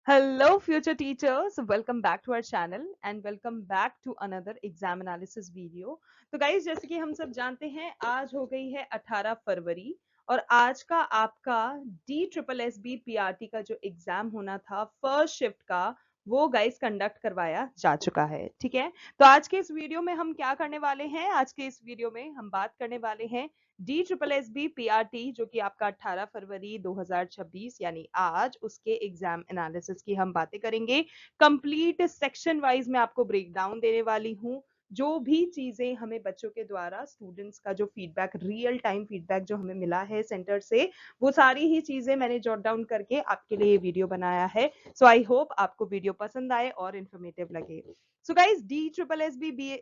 Hello, future teachers. Welcome back to our channel and welcome back to another exam analysis video. तो guys, जैसे कि हम सब जानते हैं, आज हो गई है 18 फरवरी और आज का आपका DSSB-PRT का जो एग्जाम होना था फर्स्ट शिफ्ट का, वो गाइस कंडक्ट करवाया जा चुका है। ठीक है, तो आज के इस वीडियो में हम क्या करने वाले हैं? आज के इस वीडियो में हम बात करने वाले हैं DSSB-PRT जो कि आपका 18 फरवरी 2026 यानी आज उसके एग्जाम एनालिसिस की हम बातें करेंगे। कंप्लीट सेक्शन वाइज मैं आपको ब्रेक डाउन देने वाली हूँ। जो भी चीजें हमें बच्चों के द्वारा स्टूडेंट्स का जो फीडबैक, रियल टाइम फीडबैक जो हमें मिला है सेंटर से, वो सारी ही चीजें मैंने जॉट डाउन करके आपके लिए वीडियो बनाया है। सो आई होप आपको वीडियो पसंद आए और इन्फॉर्मेटिव लगे। सो गाइस, DSSB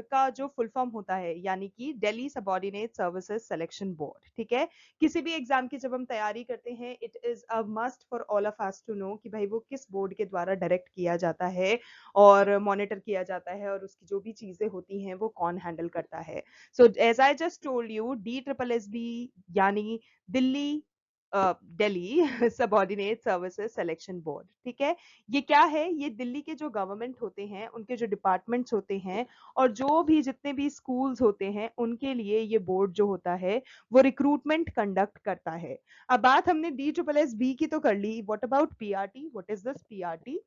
का जो फुल फॉर्म होता है यानी कि Delhi subordinate services selection board. ठीक है, किसी भी एग्जाम की जब हम तैयारी करते हैं, it is a must for all of us to know कि भाई वो किस बोर्ड के द्वारा डायरेक्ट किया जाता है और मॉनिटर किया जाता है और उसकी जो भी चीजें होती हैं वो कौन हैंडल करता है। So as I just told you, DSSB यानी Delhi Delhi subordinate services selection board. ठीक है, ये क्या है? ये दिल्ली के जो गवर्नमेंट होते हैं, उनके जो डिपार्टमेंट्स होते हैं और जो भी जितने भी स्कूल्स होते हैं, उनके लिए ये बोर्ड जो होता है वो रिक्रूटमेंट कंडक्ट करता है। अब बात हमने DSSB की तो कर ली, what about PRT? What is this PRT?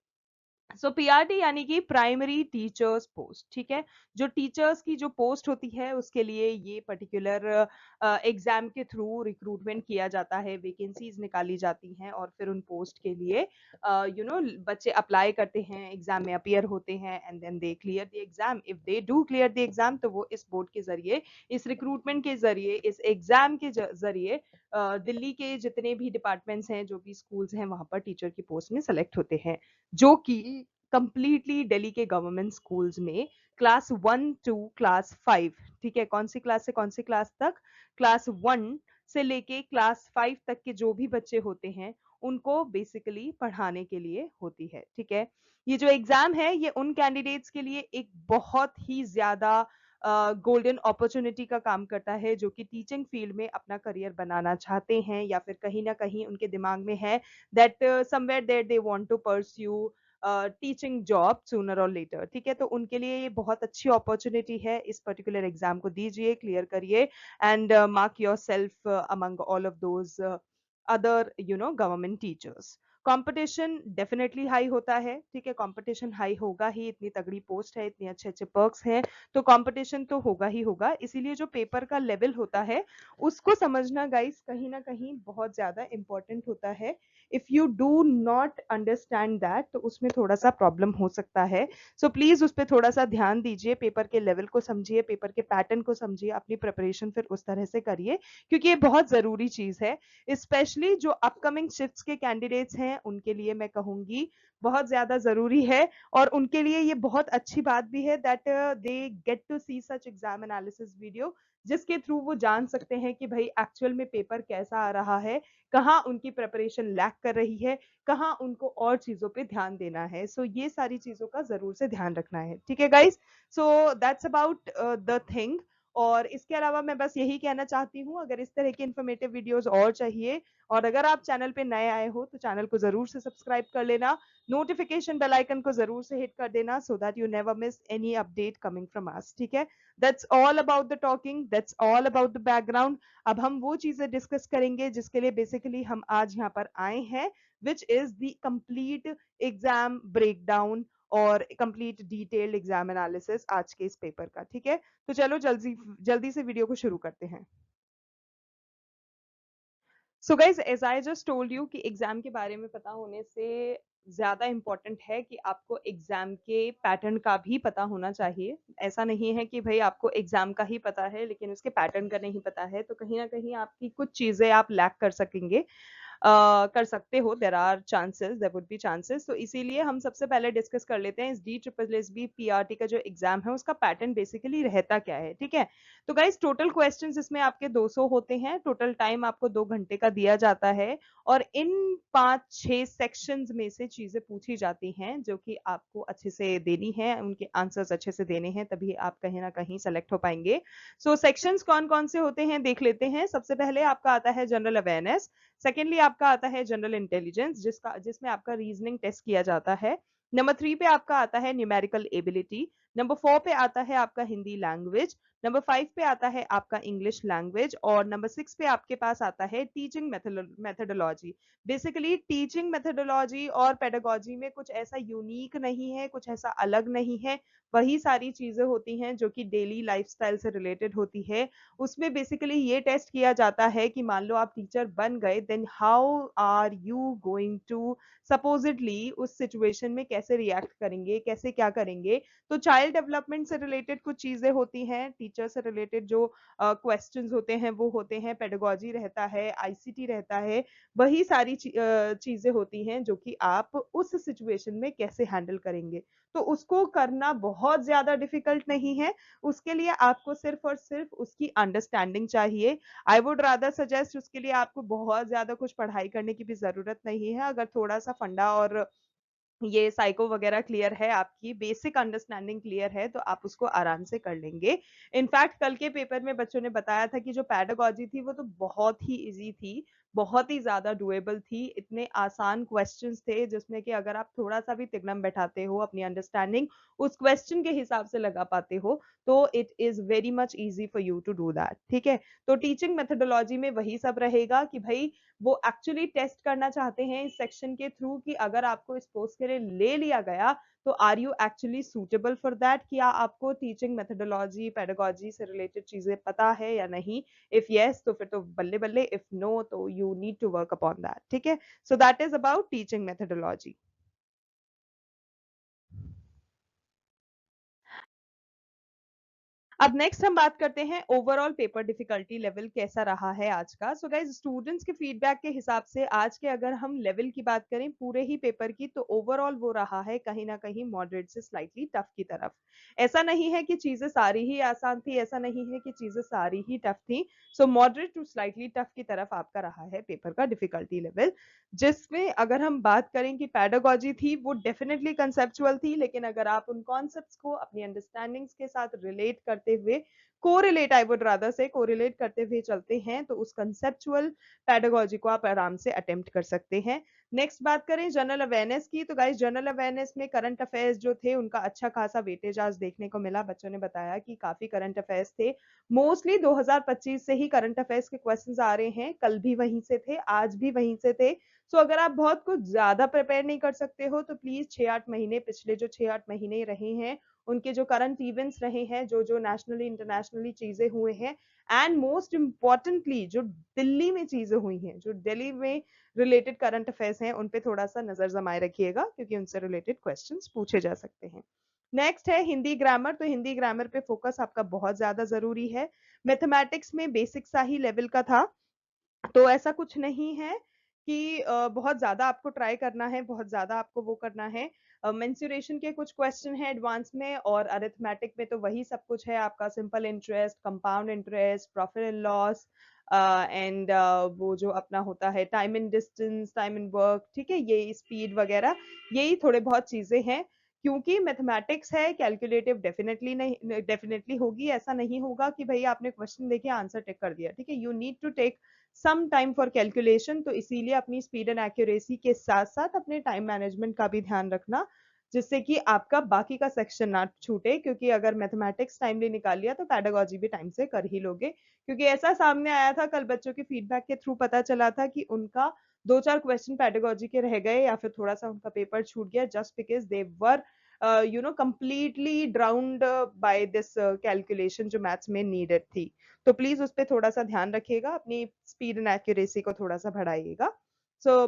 So PRT यानी कि प्राइमरी टीचर्स पोस्ट। ठीक है, जो टीचर्स की जो पोस्ट होती है उसके लिए ये पर्टिकुलर एग्जाम के थ्रू रिक्रूटमेंट किया जाता है, वैकेंसीज निकाली जाती हैं और फिर उन पोस्ट के लिए बच्चे अप्लाई करते हैं, एग्जाम में अपीयर होते हैं and then they clear the exam. If they do clear the exam तो वो इस बोर्ड के जरिए, इस रिक्रूटमेंट के जरिए, इस एग्जाम के जरिए दिल्ली के जितने भी डिपार्टमेंट्स हैं, जो भी स्कूल्स हैं, वहां पर टीचर की पोस्ट में सेलेक्ट होते हैं, जो कि कंप्लीटली दिल्ली के गवर्नमेंट स्कूल्स में क्लास 1 to क्लास 5। ठीक है, कौन सी क्लास से कौन सी क्लास तक? क्लास 1 से लेके क्लास 5 तक के जो भी बच्चे होते हैं उनको बेसिकली पढ़ाने के लिए होती है। ठीक है, ये जो एग्जाम है ये उन कैंडिडेट्स के लिए एक बहुत ही ज्यादा गोल्डन अपॉर्चुनिटी का काम करता है, जो कि टीचिंग फील्ड में अपना करियर बनाना चाहते हैं या फिर कहीं ना कहीं उनके दिमाग में है that somewhere there they want to pursue teaching job sooner और लेटर। ठीक है, तो उनके लिए ये बहुत अच्छी अपॉर्चुनिटी है। इस पर्टिकुलर एग्जाम को दीजिए, क्लियर करिए and mark your self among all of those other government teachers. Competition definitely high होता है। ठीक है, कंपटीशन हाई होगा ही, इतनी तगड़ी पोस्ट है, इतने अच्छे अच्छे पर्क्स हैं, तो कंपटीशन तो होगा ही होगा। इसीलिए जो पेपर का लेवल होता है उसको समझना गाइस कहीं ना कहीं बहुत ज्यादा इंपॉर्टेंट होता है। If you do not understand that तो उसमें थोड़ा सा प्रॉब्लम हो सकता है। सो प्लीज उस पर थोड़ा सा ध्यान दीजिए, पेपर के लेवल को समझिए, पेपर के पैटर्न को समझिए, अपनी प्रिपरेशन फिर उस तरह से करिए, क्योंकि ये बहुत जरूरी चीज है। स्पेशली जो अपकमिंग शिफ्ट्स के कैंडिडेट्स हैं उनके लिए मैं कहूंगी बहुत ज्यादा जरूरी है। और उनके लिए ये बहुत अच्छी बात भी है that they get to see such exam analysis video, जिसके थ्रू वो जान सकते हैं कि भाई एक्चुअल में पेपर कैसा आ रहा है, कहाँ उनकी प्रिपरेशन लैक कर रही है, कहाँ उनको और चीजों पे ध्यान देना है। सो ये सारी चीजों का जरूर से ध्यान रखना है। ठीक है guys, so that's about the thing. और इसके अलावा मैं बस यही कहना चाहती हूँ, अगर इस तरह की इन्फॉर्मेटिव वीडियोस और चाहिए और अगर आप चैनल पे नए आए हो तो चैनल को जरूर से सब्सक्राइब कर लेना, नोटिफिकेशन बेल आइकन को जरूर से हिट कर देना so that you never miss any update coming from us. ठीक है, that's all about the talking, that's all about the background. अब हम वो चीजें डिस्कस करेंगे जिसके लिए बेसिकली हम आज यहाँ पर आए हैं, which is the complete exam breakdown और कंप्लीट डिटेल्ड एग्जाम एनालिसिस आज के इस पेपर का। ठीक है, तो चलो जल्दी जल्दी से वीडियो को शुरू करते हैं। So guys, as I just told you कि एग्जाम के बारे में पता होने से ज्यादा इंपॉर्टेंट है कि आपको एग्जाम के पैटर्न का भी पता होना चाहिए। ऐसा नहीं है कि भाई आपको एग्जाम का ही पता है लेकिन उसके पैटर्न का नहीं पता है, तो कहीं ना कहीं आपकी कुछ चीजें आप लैक कर सकेंगे, कर सकते हो। There are chances, there would be chances. तो इसीलिए हम सबसे पहले डिस्कस कर लेते हैं इस DSSB PRT का जो एग्जाम है उसका पैटर्न बेसिकली रहता क्या है। ठीक है, तो गाइज टोटल क्वेश्चंस इसमें आपके 200 होते हैं, टोटल टाइम आपको 2 घंटे का दिया जाता है और इन 5-6 सेक्शंस में से चीजें पूछी जाती हैं जो कि आपको अच्छे से देनी है, उनके आंसर्स अच्छे से देने हैं, तभी आप कहीं ना कहीं सेलेक्ट हो पाएंगे। सो सेक्शंस कौन कौन से होते हैं देख लेते हैं। सबसे पहले आपका आता है जनरल अवेयरनेस, सेकेंडली आपका आता है जनरल इंटेलिजेंस, जिसमें आपका रीजनिंग टेस्ट किया जाता है। नंबर 3 पे आपका आता है न्यूमेरिकल एबिलिटी। नंबर 4 पे आता है आपका हिंदी लैंग्वेज। नंबर 5 पे आता है आपका इंग्लिश लैंग्वेज। और नंबर 6 पे आपके पास आता है teaching methodology. Basically teaching methodology और पेडागोजी में कुछ ऐसा यूनिक नहीं है, कुछ ऐसा अलग नहीं है, वही सारी चीजें होती हैं जो कि डेली लाइफस्टाइल से रिलेटेड होती है। उसमें बेसिकली ये टेस्ट किया जाता है कि मान लो आप टीचर बन गए, then how are you going to supposedly उस सिचुएशन में कैसे रिएक्ट करेंगे, कैसे क्या करेंगे। तो चाइल्ड डेवलपमेंट से रिलेटेड कुछ चीजें होती हैं, टीचर से रिलेटेड जो क्वेश्चंस होते हैं वो होते हैं, पेडागोजी रहता है, आईसीटी रहता है, वही सारी चीजें होती हैं जो कि आप उस सिचुएशन में कैसे हैंडल करेंगे। तो उसको करना बहुत ज्यादा डिफिकल्ट नहीं है, उसके लिए आपको सिर्फ और सिर्फ उसकी अंडरस्टैंडिंग चाहिए। आई वुड रादर सजेस्ट उसके लिए आपको बहुत ज्यादा कुछ पढ़ाई करने की भी जरूरत नहीं है। अगर थोड़ा सा फंडा और ये साइको वगैरह क्लियर है, आपकी बेसिक अंडरस्टैंडिंग क्लियर है, तो आप उसको आराम से कर लेंगे। इनफैक्ट कल के पेपर में बच्चों ने बताया था कि जो पैडागोजी थी वो तो बहुत ही इजी थी, बहुत ही ज्यादा डुएबल थी। इतने आसान क्वेश्चंस थे जिसमें कि अगर आप थोड़ा सा भी तिगनम बैठाते हो, अपनी अंडरस्टैंडिंग उस क्वेश्चन के हिसाब से लगा पाते हो, तो it is very much easy for you to do that. ठीक है, तो टीचिंग मेथडोलॉजी में वही सब रहेगा कि भाई वो एक्चुअली टेस्ट करना चाहते हैं इस सेक्शन के थ्रू कि अगर आपको इस पोस्ट के लिए ले लिया गया तो are you actually suitable for that, क्या आपको टीचिंग मेथडोलॉजी पेडागोजी से रिलेटेड चीजें पता है या नहीं। इफ यस तो फिर तो बल्ले बल्ले, इफ नो तो you need to work upon that. ठीक है, so that is about teaching methodology. अब नेक्स्ट हम बात करते हैं ओवरऑल पेपर डिफिकल्टी लेवल कैसा रहा है आज का। सो गाइज स्टूडेंट्स के फीडबैक के हिसाब से आज के अगर हम लेवल की बात करें पूरे ही पेपर की, तो ओवरऑल वो रहा है कहीं ना कहीं मॉडरेट से स्लाइटली टफ की तरफ। ऐसा नहीं है कि चीजें सारी ही आसान थी, ऐसा नहीं है कि चीजें सारी ही टफ थी। सो मॉडरेट टू स्लाइटली टफ की तरफ आपका रहा है पेपर का डिफिकल्टी लेवल। जिसमें अगर हम बात करें कि पैडागोजी थी वो डेफिनेटली कंसेप्चुअल थी, लेकिन अगर आप उन कॉन्सेप्ट्स को अपनी अंडरस्टैंडिंग्स के साथ रिलेट करते हुए, कोरिलेट आई वुड रादर से कोरिलेट करते हुए चलते हैं, तो उस कंसेप्चुअल पैडागोजी को आप आराम से अटेम्प्ट कर सकते हैं। नेक्स्ट बात करें जनरल अवेयरनेस की, तो गाइस जनरल अवेयरनेस में करंट अफेयर्स जो थे उनका अच्छा खासा वेटेज आज देखने को मिला। बच्चों ने बताया कि काफी करंट अफेयर्स थे, मोस्टली 2025 से ही करंट अफेयर्स के क्वेश्चंस आ रहे हैं, कल भी वहीं से थे, आज भी वहीं से थे। सो अगर आप बहुत कुछ ज्यादा प्रिपेयर नहीं कर सकते हो तो प्लीज 6-8 महीने, पिछले जो 6-8 महीने रहे हैं उनके जो करंट इवेंट्स रहे हैं, जो जो नेशनली इंटरनेशनली चीजें हुए हैं, एंड मोस्ट इम्पॉर्टेंटली जो दिल्ली में चीजें हुई हैं, जो दिल्ली में रिलेटेड करंट अफेयर्स हैं, उन पे थोड़ा सा नजर जमाए रखिएगा क्योंकि उनसे रिलेटेड क्वेश्चंस पूछे जा सकते हैं। नेक्स्ट है हिंदी ग्रामर, तो हिंदी ग्रामर पे फोकस आपका बहुत ज्यादा जरूरी है। मैथमेटिक्स में बेसिक सा ही लेवल का था, तो ऐसा कुछ नहीं है कि बहुत ज्यादा आपको ट्राई करना है, बहुत ज्यादा आपको वो करना है। मेंसुरेशन के कुछ क्वेश्चन है एडवांस में, और अरिथमेटिक में तो वही सब कुछ है आपका, simple interest, compound interest, profit and loss, and वो जो अपना होता है time in distance, time in work, ठीक है, ये स्पीड वगैरह, यही थोड़े बहुत चीजें हैं। क्योंकि मैथमेटिक्स है, कैलकुलेटिव डेफिनेटली नहीं, डेफिनेटली होगी, ऐसा नहीं होगा कि भाई आपने क्वेश्चन देखे आंसर टिक कर दिया। ठीक है, you need to take some time for calculation, तो इसीलिए अपनी स्पीड एंड एक्यूरेसी के साथ साथ अपने टाइम मैनेजमेंट का भी ध्यान रखना, जिससे कि आपका बाकी का सेक्शन ना छूटे। क्योंकि अगर मैथमेटिक्स टाइमली निकाल लिया तो पैडागोजी भी टाइम से कर ही लोगे। क्योंकि ऐसा सामने आया था कल, बच्चों के फीडबैक के थ्रू पता चला था कि उनका 2-4 क्वेश्चन पैडागोजी के रह गए, या फिर थोड़ा सा उनका पेपर छूट गया, just because they were completely drowned by this calculation जो मैथ्स में नीडेड थी। तो प्लीज उस पर थोड़ा सा ध्यान रखिएगा, अपनी स्पीड एंड एक्यूरेसी को थोड़ा सा बढ़ाइएगा।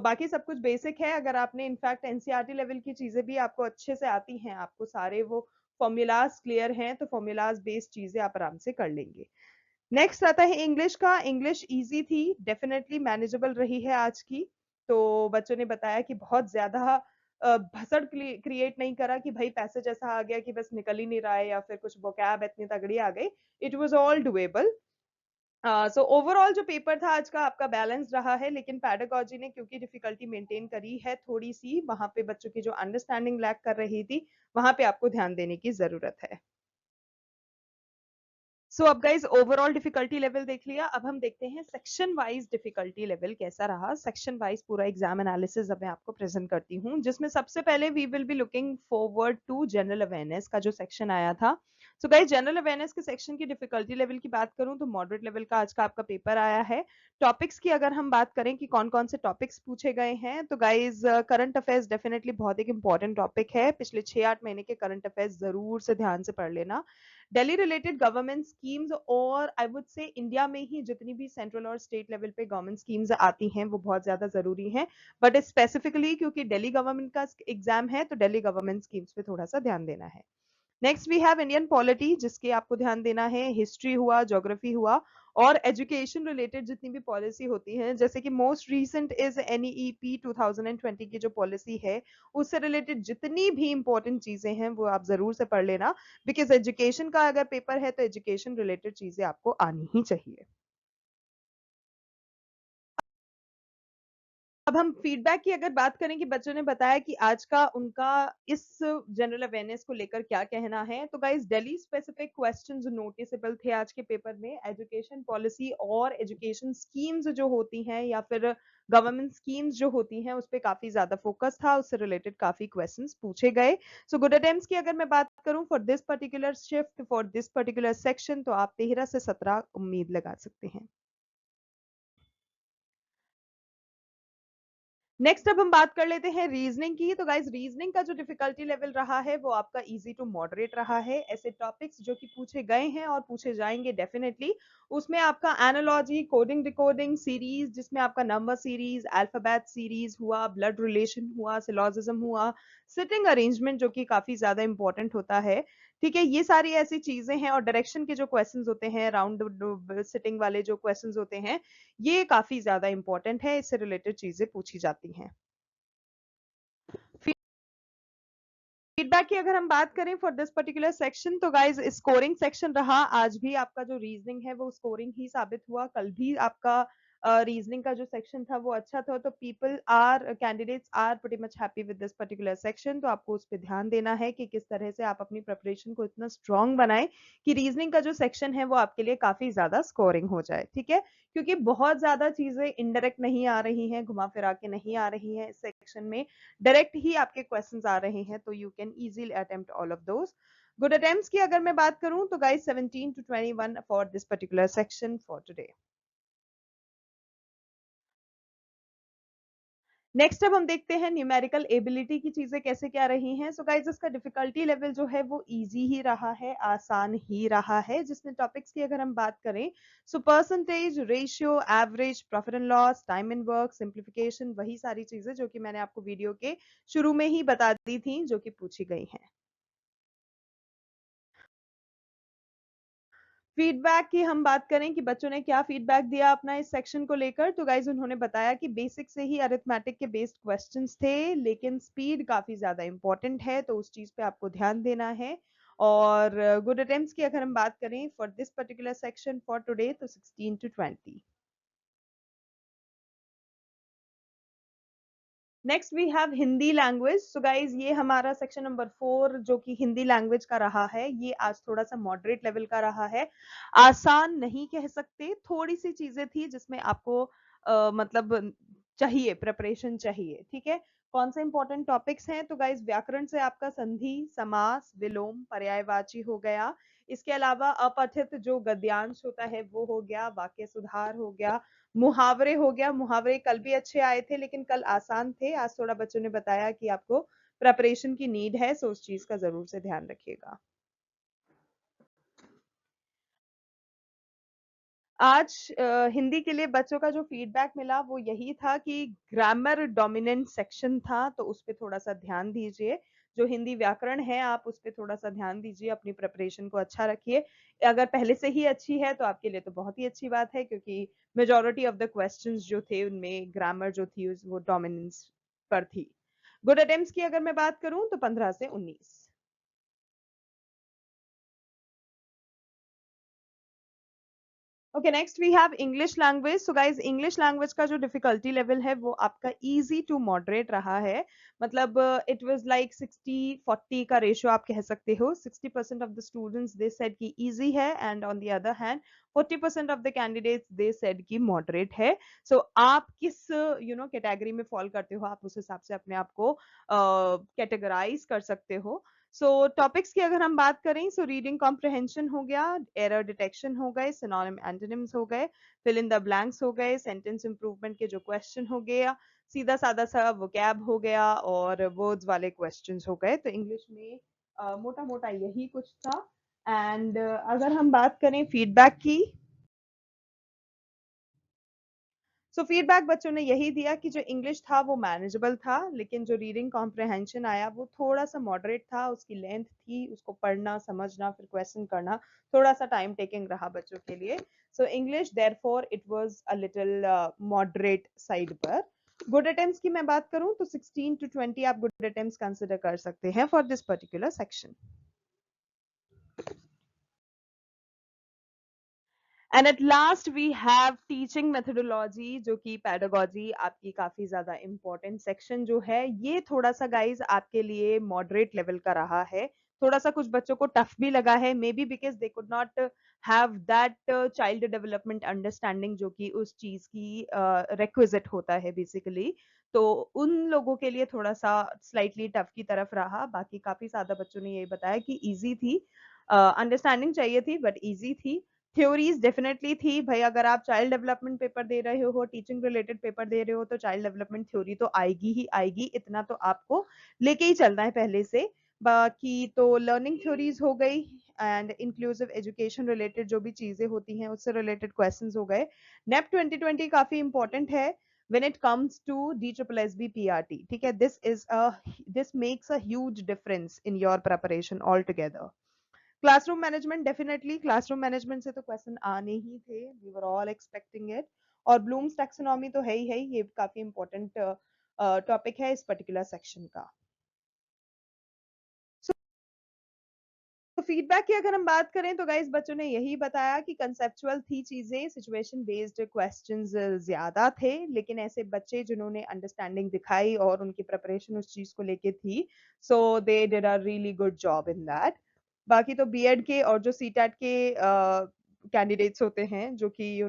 बाकी सब कुछ बेसिक है। अगर आपने इनफैक्ट एनसीईआरटी लेवल की चीजें भी आपको अच्छे से आती हैं, आपको सारे वो फॉर्मूलाज क्लियर हैं, तो फॉर्मूलाज बेस्ड चीजें आप आराम से कर लेंगे। नेक्स्ट आता है इंग्लिश का। इंग्लिश इजी थी, डेफिनेटली मैनेजेबल रही है आज की। तो बच्चों ने बताया कि बहुत ज्यादा भसड़ क्रिएट नहीं करा कि भाई पैसेज ऐसा आ गया कि बस निकल ही नहीं रहा है, या फिर कुछ वोकैब इतनी तगड़ी आ गई। It was all doable. So overall जो पेपर था आज का आपका बैलेंस रहा है, लेकिन पैडागोजी ने क्योंकि डिफिकल्टी मेंटेन करी है थोड़ी सी, वहां पे बच्चों की जो अंडरस्टैंडिंग लैक कर रही थी, वहां पे आपको ध्यान देने की जरूरत है। सो अब गाइज ओवरऑल डिफिकल्टी लेवल देख लिया, अब हम देखते हैं सेक्शन वाइज डिफिकल्टी लेवल कैसा रहा। सेक्शन वाइज पूरा एग्जाम एनालिसिस अब मैं आपको प्रेजेंट करती हूँ, जिसमें सबसे पहले we will be looking forward to general awareness का जो सेक्शन आया था। सो गाइज जनरल अवेयरनेस के सेक्शन की डिफिकल्टी लेवल की बात करूं तो मॉडरेट लेवल का आज का आपका पेपर आया है। टॉपिक्स की अगर हम बात करें कि कौन कौन से टॉपिक्स पूछे गए हैं, तो गाइज करंट अफेयर्स डेफिनेटली बहुत एक इंपॉर्टेंट टॉपिक है। पिछले 6-8 महीने के करंट अफेयर्स जरूर से ध्यान से पढ़ लेना। दिल्ली रिलेटेड गवर्नमेंट स्कीम्स और आई वुड से इंडिया में ही जितनी भी सेंट्रल और स्टेट लेवल पे गवर्नमेंट स्कीम्स आती हैं वो बहुत ज्यादा जरूरी हैं, बट स्पेसिफिकली क्योंकि दिल्ली गवर्नमेंट का एग्जाम है तो दिल्ली गवर्नमेंट स्कीम्स पे थोड़ा सा ध्यान देना है। Next we have Indian polity, जिसके आपको ध्यान देना है। हिस्ट्री हुआ, ज्योग्राफी हुआ, और एजुकेशन रिलेटेड जितनी भी पॉलिसी होती है, जैसे कि मोस्ट रीसेंट इज एनईईपी 2020 की जो पॉलिसी है, उससे रिलेटेड जितनी भी इंपॉर्टेंट चीजें हैं वो आप जरूर से पढ़ लेना, बिकॉज एजुकेशन का अगर पेपर है तो एजुकेशन रिलेटेड चीजें आपको आनी ही चाहिए। अब हम फीडबैक की अगर बात करें कि बच्चों ने बताया कि आज का उनका इस जनरल अवेयरनेस को लेकर क्या कहना है, तो guys Delhi specific questions noticeable थे आज के पेपर में। एजुकेशन पॉलिसी और एजुकेशन स्कीम्स जो होती हैं या फिर गवर्नमेंट स्कीम्स जो होती हैं उस पर काफी ज्यादा फोकस था, उससे रिलेटेड काफी क्वेश्चंस पूछे गए। सो गुड अटेम्प्ट्स की अगर मैं बात करूं for this particular shift for this particular section, तो आप 13 से 17 उम्मीद लगा सकते हैं। नेक्स्ट अब हम बात कर लेते हैं रीजनिंग की। तो गाइज रीजनिंग का जो डिफिकल्टी लेवल रहा है वो आपका इजी टू मॉडरेट रहा है। ऐसे टॉपिक्स जो कि पूछे गए हैं और पूछे जाएंगे डेफिनेटली, उसमें आपका एनालॉजी, कोडिंग डिकोडिंग सीरीज, जिसमें आपका नंबर सीरीज, अल्फाबेट सीरीज हुआ, ब्लड रिलेशन हुआ, सिलोजिज्म हुआ, सिटिंग अरेंजमेंट जो कि काफी ज्यादा इंपॉर्टेंट होता है, ठीक है, ये सारी ऐसी चीजें हैं। और डायरेक्शन के जो क्वेश्चंस होते हैं, राउंड सिटिंग वाले जो क्वेश्चंस होते हैं, ये काफी ज्यादा इंपॉर्टेंट है, इससे रिलेटेड चीजें पूछी जाती हैं। फीडबैक की अगर हम बात करें फॉर दिस पर्टिकुलर सेक्शन, तो गाइज स्कोरिंग सेक्शन रहा। आज भी आपका जो रीजनिंग है वो स्कोरिंग ही साबित हुआ। कल भी आपका रीजनिंग का जो सेक्शन था वो अच्छा था, तो people are candidates are pretty much happy with this particular section. तो आपको उस पर ध्यान देना है कि किस तरह से आप अपनी प्रिपरेशन को इतना स्ट्रांग बनाएं कि रीजनिंग का जो सेक्शन है वो आपके लिए काफी ज्यादा स्कोरिंग हो जाए, ठीक है, क्योंकि बहुत ज्यादा चीजें इनडायरेक्ट नहीं आ रही हैं, घुमा फिरा के नहीं आ रही हैं इस सेक्शन में, डायरेक्ट ही आपके क्वेश्चंस आ रहे हैं, तो you can easily attempt all of those. Good attempts की अगर मैं बात करूं तो guys 17 to 21 for this particular section for today. Next अब हम देखते हैं न्यूमेरिकल एबिलिटी की चीजें कैसे क्या रही हैं। सो गाइस इसका डिफिकल्टी लेवल जो है वो इजी ही रहा है, आसान ही रहा है, जिसमें टॉपिक्स की अगर हम बात करें, so percentage, ratio, average, profit and loss, time in work, simplification, वही सारी चीजें जो कि मैंने आपको वीडियो के शुरू में ही बता दी थी जो कि पूछी गई हैं। फीडबैक की हम बात करें कि बच्चों ने क्या फीडबैक दिया अपना इस सेक्शन को लेकर, तो गाइज उन्होंने बताया कि बेसिक से ही अरिथमेटिक के बेस्ड क्वेश्चंस थे, लेकिन स्पीड काफी ज्यादा इंपॉर्टेंट है, तो उस चीज पे आपको ध्यान देना है। और गुड अटेम्प्ट्स की अगर हम बात करें for this particular section for today, तो 16 to 20। Next we have Hindi language. So guys ये हमारा सेक्शन नंबर 4 जो कि हिंदी लैंग्वेज का रहा है, ये आज थोड़ा सा मॉडरेट लेवल का रहा है। आसान नहीं कह सकते, थोड़ी सी चीजें थी जिसमें आपको मतलब चाहिए, प्रिपरेशन चाहिए, ठीक है। कौन से इंपॉर्टेंट टॉपिक्स हैं, तो गाइज व्याकरण से आपका संधि, समास, विलोम, पर्यायवाची हो गया। इसके अलावा अपठित जो गद्यांश होता है वो हो गया, वाक्य सुधार हो गया, मुहावरे हो गया। मुहावरे कल भी अच्छे आए थे लेकिन कल आसान थे, आज थोड़ा बच्चों ने बताया कि आपको प्रिपरेशन की नीड है, सो उस चीज का जरूर से ध्यान रखिएगा। आज हिंदी के लिए बच्चों का जो फीडबैक मिला वो यही था कि ग्रामर डोमिनेंट सेक्शन था, तो उस पर थोड़ा सा ध्यान दीजिए। जो हिंदी व्याकरण है आप उस पर थोड़ा सा ध्यान दीजिए, अपनी प्रिपरेशन को अच्छा रखिए। अगर पहले से ही अच्छी है तो आपके लिए तो बहुत ही अच्छी बात है, क्योंकि मेजोरिटी ऑफ द क्वेश्चंस जो थे उनमें ग्रामर जो थी वो डोमिनेंस पर थी। गुड अटेम्प्ट्स की अगर मैं बात करूं तो 15 से 19। Okay, next we have English language. So guys, English language का जो डिफिकल्टी लेवल है वो आपका इजी टू मॉडरेट रहा है। मतलब इट वाज लाइक 60-40 का रेशियो आप कह सकते हो। 60% of the students they said कि इजी है, and on the other hand 40% of the candidates they said कि मॉडरेट है। सो आप किस कैटेगरी में फॉल करते हो, आप उस हिसाब से अपने आप को कैटेगराइज कर सकते हो। सो टॉपिक्स की अगर हम बात करें, सो रीडिंग कॉम्प्रिहेंशन हो गया, एरर डिटेक्शन हो गए, सिनोनिम एंटोनिम्स हो गए, फिल इन द ब्लैंक्स हो गए, सेंटेंस इंप्रूवमेंट के जो क्वेश्चन हो गया, सीधा साधा सा वोकैब हो गया, और वर्ड्स वाले क्वेश्चंस हो गए। तो इंग्लिश में मोटा मोटा यही कुछ था। एंड अगर हम बात करें फीडबैक की, सो फीडबैक बच्चों ने यही दिया कि जो इंग्लिश था वो मैनेजेबल था, लेकिन जो रीडिंग कॉम्प्रिहेंशन आया वो थोड़ा सा मॉडरेट था, उसकी लेंथ थी, उसको पढ़ना समझना फिर क्वेश्चन करना थोड़ा सा टाइम टेकिंग रहा बच्चों के लिए। So English therefore it was a little moderate side पर। गुड अटेम्प्ट्स की मैं बात करूं तो 16 to 20 आप गुड अटेम्प्ट्स कंसिडर कर सकते हैं for this particular section. And at last we have teaching methodology, जो कि पैडागोजी आपकी काफी ज्यादा इंपॉर्टेंट सेक्शन जो है, ये थोड़ा सा गाइज आपके लिए मॉडरेट लेवल का रहा है। थोड़ा सा कुछ बच्चों को टफ भी लगा है, may be because they could not have that child development understanding जो कि उस चीज की रिक्विजिट होता है बेसिकली। तो उन लोगों के लिए थोड़ा सा स्लाइटली टफ की तरफ रहा। बाकी काफी ज्यादा बच्चों ने ये बताया कि इजी थी, अंडरस्टैंडिंग चाहिए थी बट इजी थी। थ्योरीज डेफिनेटली थी भाई, अगर आप चाइल्ड डेवलपमेंट पेपर दे रहे हो, टीचिंग रिलेटेड पेपर दे रहे हो, तो चाइल्ड डेवलपमेंट थ्योरी तो आएगी ही आएगी, इतना तो आपको लेके ही चलना है पहले से। बाकी तो लर्निंग थ्योरीज हो गई, एंड इंक्लूसिव एजुकेशन रिलेटेड जो भी चीजें होती हैं उससे रिलेटेड क्वेश्चंस हो गए। नेप 2020 काफी इंपॉर्टेंट है when it comes to DSSB PRT, ठीक है, this makes a huge difference in your preparation altogether. Classroom management, definitely classroom management से तो क्वेश्चन आने ही थे, we were all expecting it. और ब्लूम्स टैक्सोनॉमी तो है ही, ये काफी इंपॉर्टेंट टॉपिक है इस पर्टिकुलर सेक्शन का। तो फीडबैक की अगर हम बात करें तो गाइस बच्चों ने यही बताया कि कंसेप्चुअल थी चीजें, सिचुएशन बेस्ड क्वेश्चंस ज्यादा थे, लेकिन ऐसे बच्चे जिन्होंने अंडरस्टैंडिंग दिखाई और उनकी प्रिपरेशन उस चीज को लेके थी, so they did a really good job in that. बाकी तो बीएड के और जो सीटेट के कैंडिडेट्स होते हैं, जो कि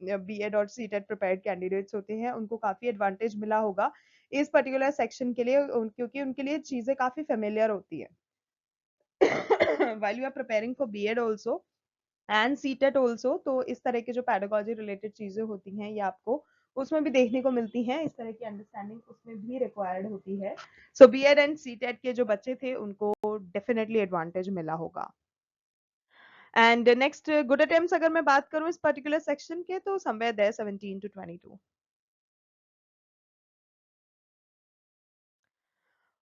बीएड और सीटेट प्रिपेयर्ड कैंडिडेट्स होते हैं, उनको काफी एडवांटेज मिला होगा इस पर्टिकुलर सेक्शन के लिए, क्योंकि उनके लिए चीजें काफी फेमिलियर होती है while you are preparing for B.Ed also and C.Tet also। तो इस तरह के जो पैडागोजी रिलेटेड चीजें होती हैं ये आपको उसमें भी देखने को मिलती हैं, इस तरह की अंडरस्टैंडिंग उसमें भी रिक्वायर्ड होती है। सो B.Ed एंड C.Tet के जो बच्चे थे उनको डेफिनेटली एडवांटेज मिला होगा। एंड नेक्स्ट गुड अटेम्प्ट्स अगर मैं बात करूं इस पर्टिकुलर सेक्शन के, तो somewhere there 17 to 22।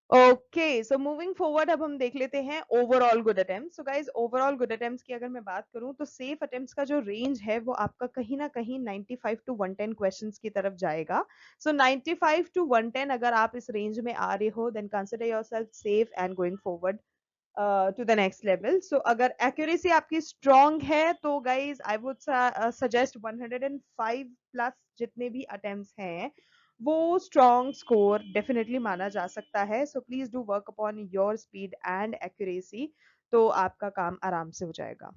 Okay, so moving forward अब हम देख लेते हैं overall good attempt. So guys, overall good attempts की अगर मैं बात करूं तो सेफ अटेम्प्ट्स का जो रेंज है वो आपका कहीं ना कहीं 95 to 110 क्वेश्चंस की तरफ जाएगा। सो 95 to 110 अगर आप इस रेंज में आ रहे हो, then consider yourself safe and going forward to the next level. So अगर एक्यूरेसी आपकी स्ट्रांग है तो guys I would suggest 105 plus जितने भी अटेम्प्ट्स हैं वो स्ट्रॉन्ग स्कोर डेफिनेटली माना जा सकता है। So please do work upon your speed and accuracy, तो आपका काम आराम से हो जाएगा।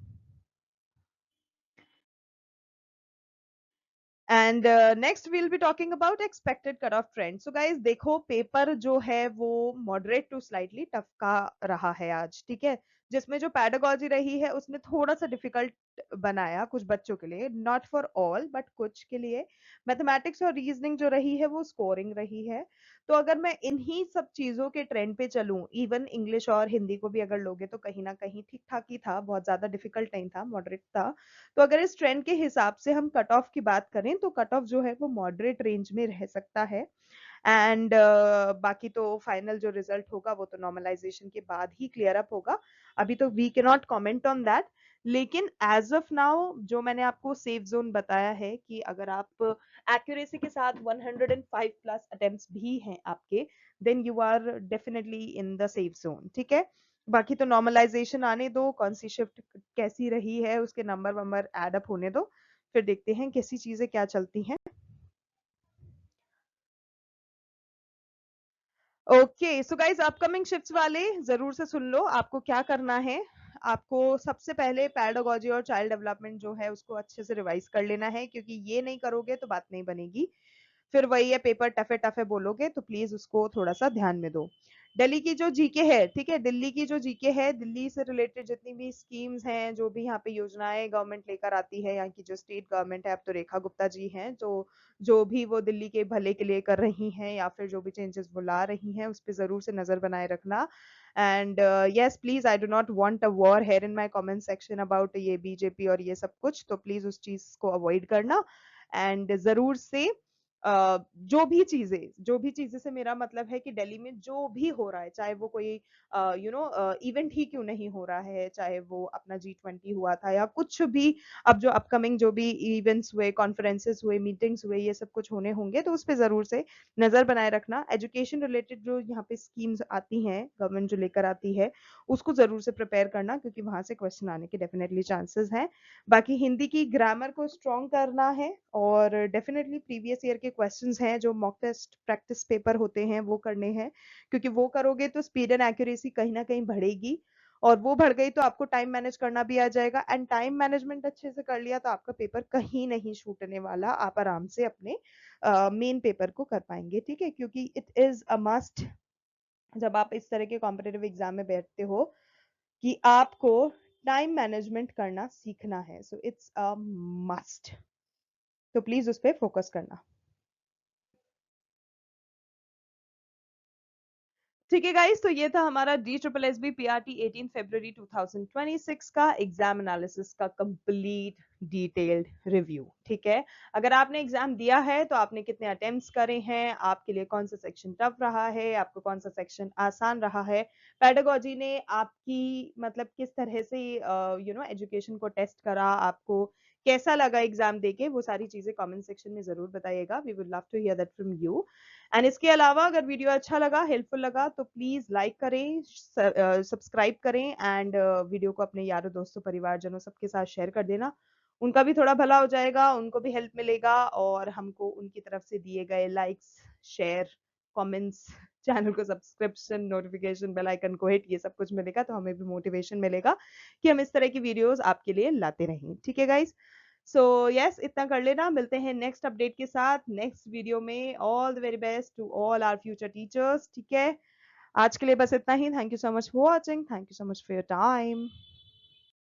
And next we'll be talking about expected cut off trend. So guys देखो, पेपर जो है वो मॉडरेट टू स्लाइटली टफ का रहा है आज, ठीक है, जिसमें जो पैडागोजी रही है उसने थोड़ा सा डिफिकल्ट बनाया कुछ बच्चों के लिए, नॉट फॉर ऑल बट कुछ के लिए। मैथमेटिक्स और रीजनिंग जो रही है वो स्कोरिंग रही है। तो अगर मैं इन्हीं सब चीजों के ट्रेंड पे चलूं, इवन इंग्लिश और हिंदी को भी अगर लोगे तो कहीं ना कहीं ठीक ठाक ही था, बहुत ज्यादा डिफिकल्ट नहीं था, मॉडरेट था। तो अगर इस ट्रेंड के हिसाब से हम कट ऑफ की बात करें तो कट ऑफ जो है वो मॉडरेट रेंज में रह सकता है। एंड बाकी तो फाइनल जो रिजल्ट होगा वो तो नॉर्मलाइजेशन के बाद ही क्लियर अप होगा, अभी तो we can not comment on that. लेकिन एज ऑफ नाउ जो मैंने आपको सेफ जोन बताया है कि अगर आप एक्यूरेसी के साथ 105 प्लस अटेम्प्ट्स भी हैं आपके, then you are definitely in the safe zone, ठीक है। बाकी तो नॉर्मलाइजेशन आने दो, कौन सी शिफ्ट कैसी रही है, उसके नंबर वंबर एड अप होने दो, फिर देखते हैं कैसी चीजें क्या चलती हैं। Okay, so guys upcoming shifts वाले जरूर से सुन लो। आपको क्या करना है, आपको सबसे पहले पैडागोजी और चाइल्ड डेवलपमेंट जो है उसको अच्छे से रिवाइज कर लेना है, क्योंकि ये नहीं करोगे तो बात नहीं बनेगी। फिर वही है, पेपर टफे टफे बोलोगे, तो प्लीज उसको थोड़ा सा ध्यान में दो। दिल्ली की जो जीके है, ठीक है, दिल्ली की जो जीके है, दिल्ली से रिलेटेड जितनी भी स्कीम्स हैं, जो भी यहाँ पे योजनाएं गवर्नमेंट लेकर आती है, यहाँ की जो स्टेट गवर्नमेंट है, अब तो रेखा गुप्ता जी हैं, जो जो भी वो दिल्ली के भले के लिए कर रही हैं या फिर जो भी चेंजेस वो ला रही हैं, उस पर जरूर से नजर बनाए रखना। And yes please, I do not want a war here in my comment section about ये बीजेपी और ये सब कुछ, तो प्लीज उस चीज को अवॉइड करना। एंड जरूर से जो भी चीजें से मेरा मतलब है कि दिल्ली में जो भी हो रहा है, चाहे वो कोई इवेंट ही क्यों नहीं हो रहा है, चाहे वो अपना G20 हुआ था या कुछ भी, अब जो अपकमिंग जो भी इवेंट्स हुए, कॉन्फ्रेंसेस हुए, मीटिंग्स हुए, ये सब कुछ होने होंगे, तो उस पर जरूर से नजर बनाए रखना। एजुकेशन रिलेटेड जो यहाँ पे स्कीम्स आती हैं, गवर्नमेंट जो लेकर आती है, उसको जरूर से प्रिपेयर करना, क्योंकि वहां से क्वेश्चन आने के डेफिनेटली चांसेस हैं। बाकी हिंदी की ग्रामर को स्ट्रॉन्ग करना है, और डेफिनेटली प्रीवियस ईयर के क्वेश्चंस हैं, जो मॉक टेस्ट प्रैक्टिस पेपर होते हैं, वो करने हैं, क्योंकि वो करोगे तो स्पीड एंड एक्यूरेसी कहीं ना कहीं बढ़ेगी, और वो बढ़ गई तो आपको टाइम मैनेज करना भी आ जाएगा, एंड टाइम मैनेजमेंट अच्छे से कर लिया तो आपका पेपर कहीं नहीं छूटने वाला, आप आराम से अपने मेन पेपर को कर पाएंगे, ठीक है, क्योंकि इट इज अ मस्ट जब आप इस तरह के कॉम्पिटेटिव एग्जाम में बैठते हो कि आपको टाइम मैनेजमेंट करना सीखना है, सो इट्स अ मस्ट, तो प्लीज उस पर फोकस करना। ठीक है गाइस, तो ये था हमारा DSSB PRT 18 फरवरी 2026 का एग्जाम एनालिसिस का कंप्लीट डिटेल्ड रिव्यू। ठीक है, अगर आपने एग्जाम दिया है तो आपने कितने अटेम्प्ट्स करे हैं, आपके लिए कौन सा सेक्शन टफ रहा है, आपको कौन सा सेक्शन आसान रहा है, पेडागोजी ने आपकी मतलब किस तरह से एजुकेशन को टेस्ट करा, आपको कैसा लगा एग्जाम देके, वो सारी चीजें कमेंट सेक्शन में जरूर बताइएगा। We would love to hear that from you. And इसके अलावा अगर वीडियो अच्छा लगा, हेल्पफुल लगा, तो प्लीज लाइक करें, सब्सक्राइब करें, एंड वीडियो को अपने यारों दोस्तों परिवारजनों सबके साथ शेयर कर देना। उनका भी थोड़ा भला हो जाएगा, उनको भी हेल्प मिलेगा, और हमको उनकी तरफ से दिए गए लाइक्स, शेयर, कमेंट्स, चैनल को सब्सक्रिप्शन, नोटिफिकेशन, बेल आइकन को हिट, ये सब कुछ मिलेगा तो हमें भी मोटिवेशन मिलेगा कि हम इस तरह की वीडियोस आपके लिए लाते रहें। ठीक है गाइस, सो यस इतना कर लेना, मिलते हैं नेक्स्ट अपडेट के साथ नेक्स्ट वीडियो में। All the very best to all our future teachers. ठीक है, आज के लिए बस इतना ही। Thank you so much for watching, thank you so much for your time.